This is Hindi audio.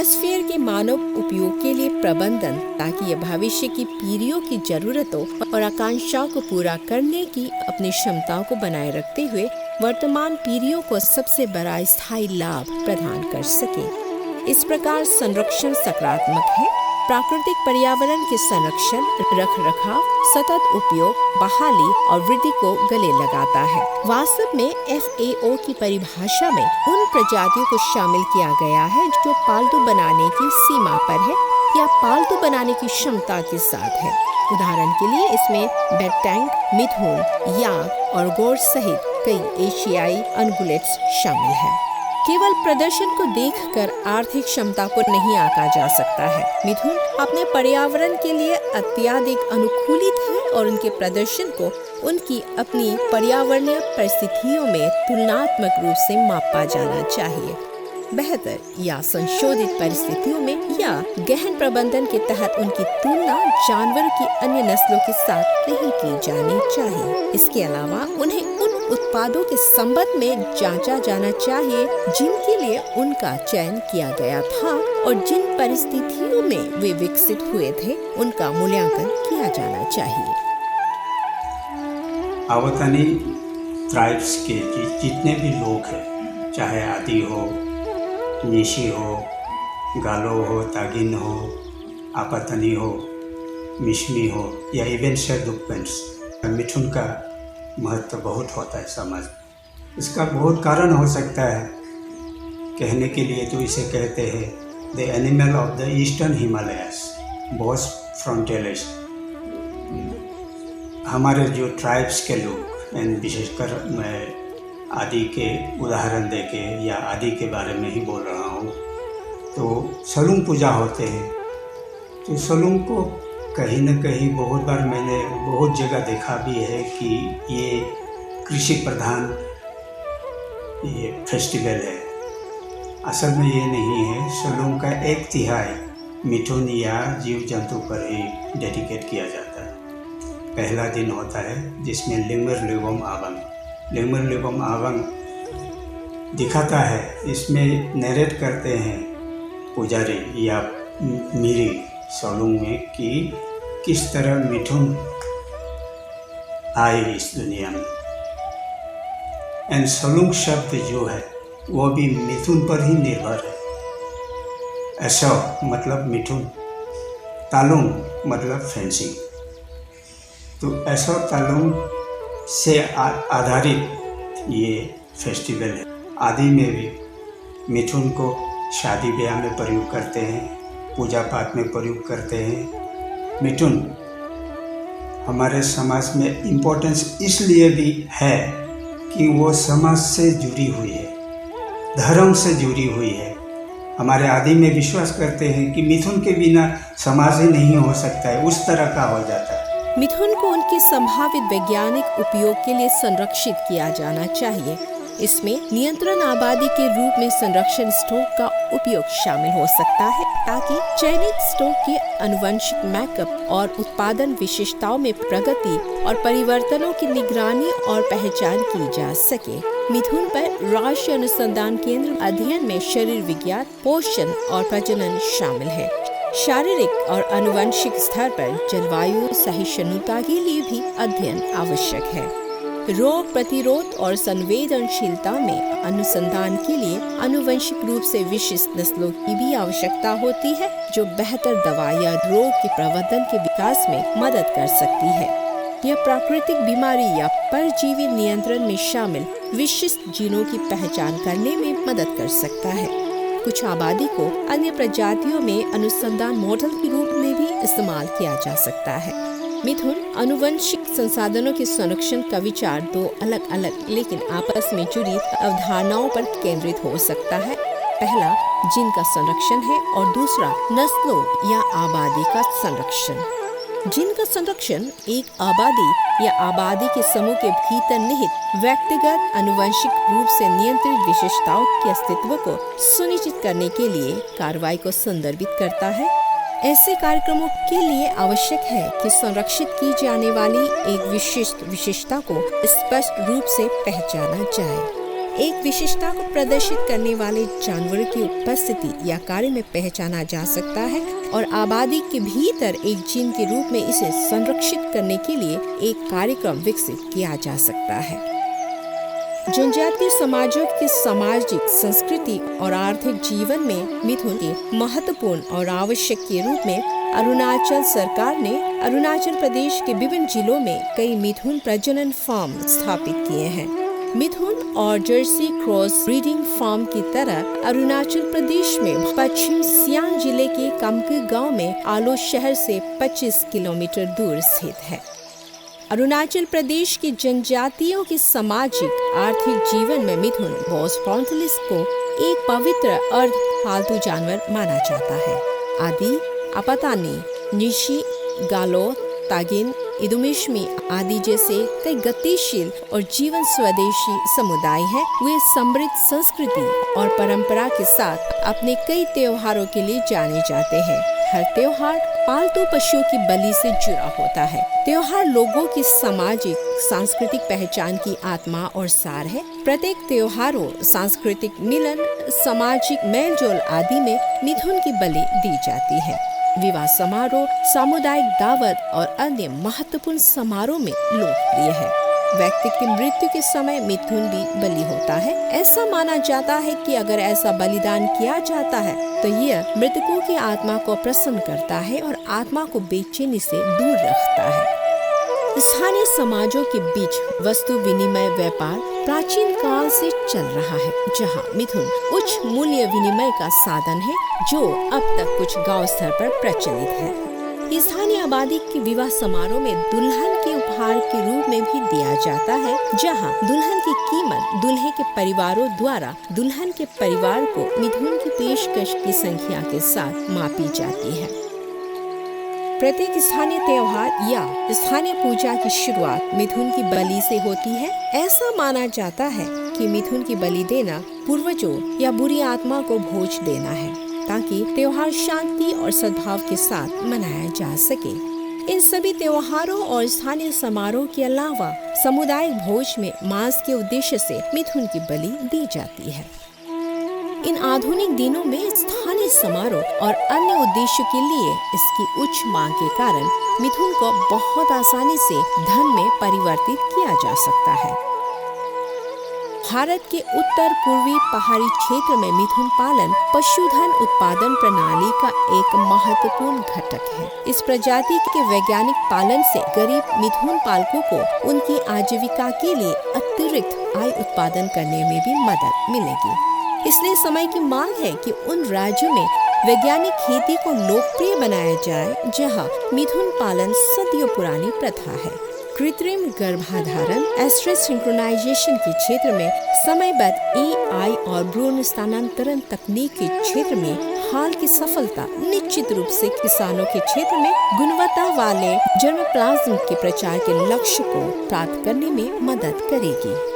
बायोस्फीयर के मानव उपयोग के लिए प्रबंधन, ताकि यह भविष्य की पीढ़ियों की जरूरतों और आकांक्षाओं को पूरा करने की अपनी क्षमताओं को बनाए रखते हुए वर्तमान पीढ़ियों को सबसे बड़ा स्थायी लाभ प्रदान कर सके। इस प्रकार संरक्षण सकारात्मक है। प्राकृतिक पर्यावरण के संरक्षण, रखरखाव, सतत उपयोग, बहाली और वृद्धि को गले लगाता है। वास्तव में FAO की परिभाषा में उन प्रजातियों को शामिल किया गया है जो पालतू बनाने की सीमा पर है या पालतू बनाने की क्षमता के साथ है। उदाहरण के लिए इसमें बेंटैंग, मिथुन, याक और गौर सहित कई एशियाई अनगुलेट्स शामिल हैं। केवल प्रदर्शन को देखकर आर्थिक क्षमता को नहीं आंका जा सकता है। मिथुन अपने पर्यावरण के लिए अत्यधिक अनुकूलित है और उनके प्रदर्शन को उनकी अपनी पर्यावरणीय परिस्थितियों में तुलनात्मक रूप से मापा जाना चाहिए। बेहतर या संशोधित परिस्थितियों में या गहन प्रबंधन के तहत उनकी तुलना जानवरों की अन्य नस्लों के साथ नहीं की जानी चाहिए। इसके अलावा उन्हें उन उत्पादों के संबंध में जांचा जाना चाहिए जिनके लिए उनका चयन किया गया था और जिन परिस्थितियों में वे विकसित हुए थे, उनका मूल्यांकन किया जाना चाहिए। आवतानी ट्राइब्स के जितने भी लोग हैं, चाहे आदि हो, निशी हो, गालो हो, तागिन हो, आपतानी हो, मिशमी हो या इवन शेरडुकपेंस, मिथुन का महत्व बहुत होता है समाज। इसका बहुत कारण हो सकता है। कहने के लिए तो इसे कहते हैं the animal of the eastern Himalayas, Bos frontalis. हमारे जो ट्राइब्स के लोग, एंड विशेषकर मैं आदि के उदाहरण देके या आदि के बारे में ही बोल रहा हूँ, तो सलूम पूजा होते हैं। तो सलूम को कहीं न कहीं बहुत बार मैंने बहुत जगह देखा भी है कि ये कृषि प्रधान ये फेस्टिवल है। असल में ये नहीं है। सलूम का 1/3 मिथुन या जीव जंतु पर ही डेडिकेट किया जाता है। पहला दिन होता है जिसमें लिंगर लेगोम आवंग, लिंगर लेगोम आवंग दिखाता है। इसमें नरेट करते हैं पुजारी या मीरी सलूम में कि किस तरह मिथुन आए इस दुनिया में। एंड सलूम शब्द जो है वो भी मिथुन पर ही निर्भर है। ऐसा मतलब मिथुन, तालुम मतलब फेंसिंग। तो ऐसा तालुम से आधारित ये फेस्टिवल है। आदि में भी मिथुन को शादी ब्याह में प्रयोग करते हैं, पूजा पाठ में प्रयोग करते हैं। मिथुन हमारे समाज में इम्पोर्टेंस इसलिए भी है कि वो समाज से जुड़ी हुई है, धर्म से जुड़ी हुई है। हमारे आदि में विश्वास करते हैं कि मिथुन के बिना समाज ही नहीं हो सकता है, उस तरह का हो जाता है। मिथुन को उनके संभावित वैज्ञानिक उपयोग के लिए संरक्षित किया जाना चाहिए। इसमें नियंत्रण आबादी के रूप में संरक्षण स्टॉक का उपयोग शामिल हो सकता है, ताकि चयनित स्टॉक के आनुवंशिक मैकअप और उत्पादन विशेषताओं में प्रगति और परिवर्तनों की निगरानी और पहचान की जा सके। मिथुन पर राष्ट्रीय अनुसंधान केंद्र अध्ययन में शरीर विज्ञान, पोषण और प्रजनन शामिल है। शारीरिक और आनुवंशिक स्तर पर जलवायु सहिष्णुता के लिए भी अध्ययन आवश्यक है। रोग प्रतिरोध और संवेदनशीलता में अनुसंधान के लिए आनुवंशिक रूप से विशिष्ट नस्लों की भी आवश्यकता होती है, जो बेहतर दवा या रोग के प्रबंधन के विकास में मदद कर सकती है। यह प्राकृतिक बीमारी या परजीवी नियंत्रण में शामिल विशिष्ट जीनों की पहचान करने में मदद कर सकता है। कुछ आबादी को अन्य प्रजातियों में अनुसंधान मॉडल के रूप में भी इस्तेमाल किया जा सकता है। मिथुन आनुवंशिक संसाधनों के संरक्षण का विचार दो अलग अलग लेकिन आपस में जुड़ी अवधारणाओं पर केंद्रित हो सकता है। पहला जीन का संरक्षण है और दूसरा नस्लों या आबादी का संरक्षण। जीन का संरक्षण एक आबादी या आबादी के समूह के भीतर निहित व्यक्तिगत आनुवंशिक रूप से नियंत्रित विशेषताओं के अस्तित्व को सुनिश्चित करने के लिए कार्रवाई को संदर्भित करता है। ऐसे कार्यक्रमों के लिए आवश्यक है कि संरक्षित की जाने वाली एक विशिष्ट विशेषता को स्पष्ट रूप से पहचाना जाए। एक विशेषता को प्रदर्शित करने वाले जानवरों की उपस्थिति या कार्य में पहचाना जा सकता है और आबादी के भीतर एक जीन के रूप में इसे संरक्षित करने के लिए एक कार्यक्रम विकसित किया जा सकता है। जनजातीय समाजों के सामाजिक, संस्कृति और आर्थिक जीवन में मिथुन के महत्वपूर्ण और आवश्यक के रूप में अरुणाचल सरकार ने अरुणाचल प्रदेश के विभिन्न जिलों में कई मिथुन प्रजनन फार्म स्थापित किए हैं। मिथुन और जर्सी क्रॉस ब्रीडिंग फार्म की तरह अरुणाचल प्रदेश में पश्चिम सियांग जिले के कामकी गांव में आलो शहर से 25 किलोमीटर दूर स्थित है। अरुणाचल प्रदेश की जनजातियों के सामाजिक आर्थिक जीवन में मिथुन बॉस फ्रॉन्टलिस को एक पवित्र अर्ध पालतू जानवर माना जाता है। आदि अपतानी, निशी, गालो, तागिन, इदुमिश्मी आदि जैसे कई गतिशील और जीवन स्वदेशी समुदाय हैं। वे समृद्ध संस्कृति और परंपरा के साथ अपने कई त्योहारों के लिए जाने जाते हैं। हर त्योहार पालतू पशुओं की बलि से जुड़ा होता है। त्योहार लोगों की सामाजिक सांस्कृतिक पहचान की आत्मा और सार है। प्रत्येक त्योहारों, सांस्कृतिक मिलन, सामाजिक मेलजोल आदि में मिथुन की बलि दी जाती है। विवाह समारोह, सामुदायिक दावत और अन्य महत्वपूर्ण समारोह में लोकप्रिय है। व्यक्ति की मृत्यु के समय मिथुन भी बलि होता है। ऐसा माना जाता है कि अगर ऐसा बलिदान किया जाता है तो यह मृतकों की आत्मा को प्रसन्न करता है और आत्मा को बेचैनी से दूर रखता है। स्थानीय समाजों के बीच वस्तु विनिमय व्यापार प्राचीन काल से चल रहा है, जहां मिथुन उच्च मूल्य विनिमय का साधन है जो अब तक कुछ गांव स्तर पर प्रचलित है। स्थानीय आबादी के विवाह समारोह में दुल्हन के उपहार के रूप में भी दिया जाता है, जहां दुल्हन की कीमत दुल्हे के परिवारों द्वारा दुल्हन के परिवार को मिथुन की पेशकश की संख्या के साथ मापी जाती है। प्रत्येक स्थानीय त्योहार या स्थानीय पूजा की शुरुआत मिथुन की बलि से होती है। ऐसा माना जाता है कि मिथुन की बलि देना पूर्वजों या बुरी आत्मा को भोज देना है, ताकि त्योहार शांति और सद्भाव के साथ मनाया जा सके। इन सभी त्योहारों और स्थानीय समारोह के अलावा सामुदायिक भोज में मांस के उद्देश्य से मिथुन की बलि दी जाती है। इन आधुनिक दिनों में स्थानीय समारोह और अन्य उद्देश्यों के लिए इसकी उच्च मांग के कारण मिथुन को बहुत आसानी से धन में परिवर्तित किया जा सकता है। भारत के उत्तर पूर्वी पहाड़ी क्षेत्र में मिथुन पालन पशुधन उत्पादन प्रणाली का एक महत्वपूर्ण घटक है। इस प्रजाति के वैज्ञानिक पालन से गरीब मिथुन पालकों को उनकी आजीविका के लिए अतिरिक्त आय उत्पादन करने में भी मदद मिलेगी। इसलिए समय की मांग है कि उन राज्यों में वैज्ञानिक खेती को लोकप्रिय बनाया जाए जहां मिथुन पालन सदियों पुरानी प्रथा है। कृत्रिम गर्भाधारण, एस्ट्रस सिंक्रोनाइजेशन के क्षेत्र में समयबद्ध AI और भ्रूण स्थानांतरण तकनीक के क्षेत्र में हाल की सफलता निश्चित रूप से किसानों के क्षेत्र में गुणवत्ता वाले जर्मोप्लाज्म के प्रचार के लक्ष्य को प्राप्त करने में मदद करेगी।